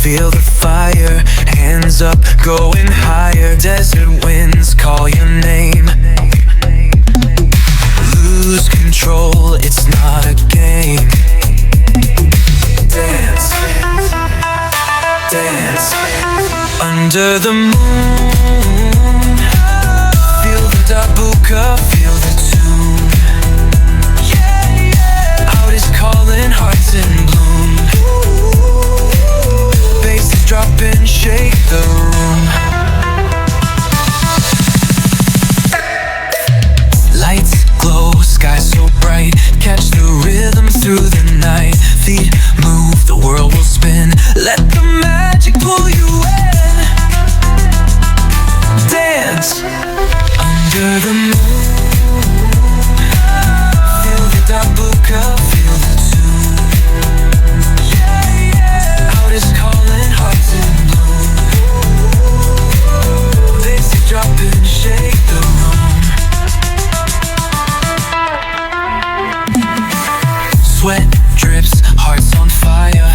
feel the fire. Hands up, going higher. Desert winds call your name. Lose control, it's not a game. Dance, dance, under the moon. Feel the Dabke, feel the tune. Out is calling, hearts in bloom. Bass is dropping, shake the room. Lights glow, sky so bright. Catch the rhythm through the night. Feet move, the world will spin. Let the magic pull you in. Dance under the moon. Feel the Dabke, feel the tune. Out is calling, hearts in bloom. Bass is dropping, shake the room. Sweat drips, hearts on fire.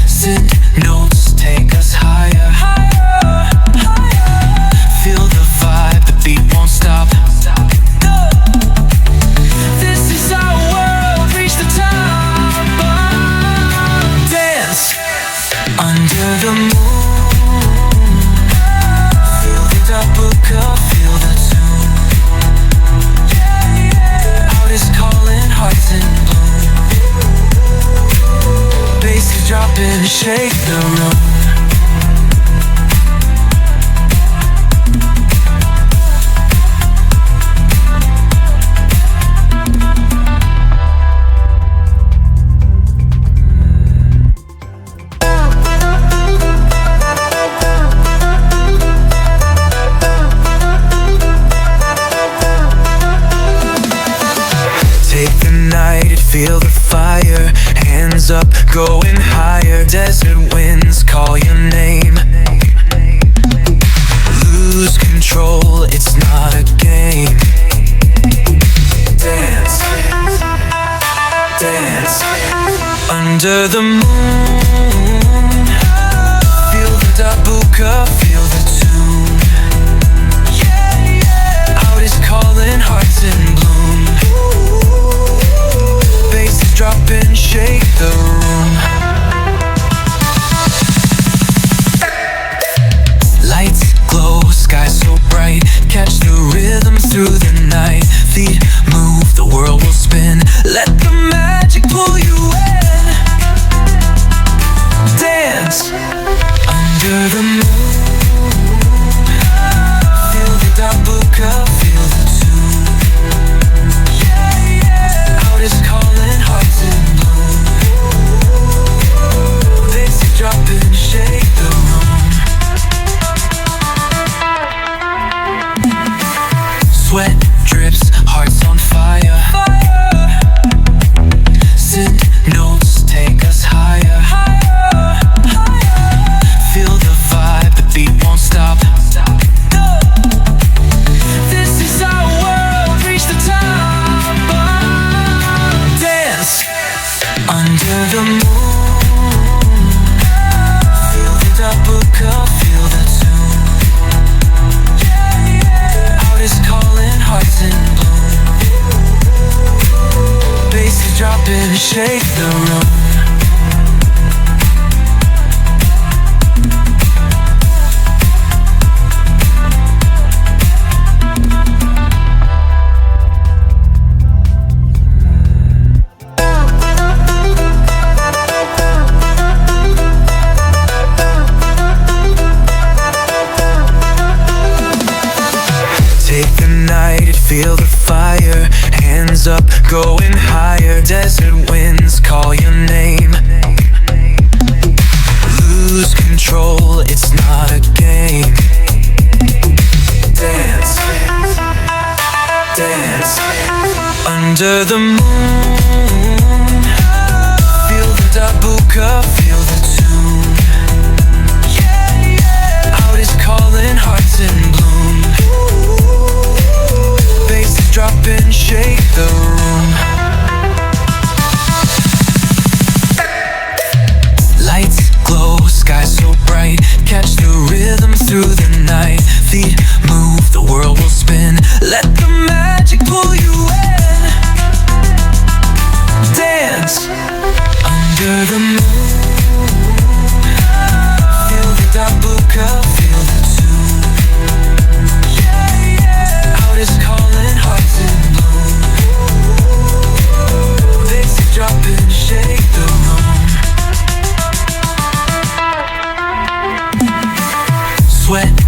Synth notes take us higher. Feel the vibe, the beat won't stop. This is our world, reach the top. Dance under the moon. Feel the Dabke, feel the tune. Out is calling, hearts in bloom. Bass is dropping, shake the room. Take the night, feel the fire. Hands up, going higher. Desert winds call your name. Lose control, it's not a game. Dance, dance, under the moon. Feel the Dabke, feel the tune. Out is calling, hearts in bloom. Bass is dropping, shake the room. Lights glow, sky so bright. Catch the rhythm through the night. Feet move, the world will spin. Let the magic pull you in. Dance under the moon. Feel the Dabke, feel the tune. Out is calling, hearts in bloom. Bass is dropping, shake the room. Sweat drips, hearts on fire. Synth notes take us higher. Feel the vibe, the beat won't stop. This is our world, reach the top. Dance under the moon. Feel the Dabke, feel the tune. Out is calling, hearts in bloom. Bass is dropping, shake the room. Take the night, feel the fire. Hands up, going higher. Desert winds call your name. Lose control, it's not a game. Dance, dance, under the moon. Feel the Dabke, feel the tune. Out is calling, hearts in bloom. Bass is dropping, shake the room. sweat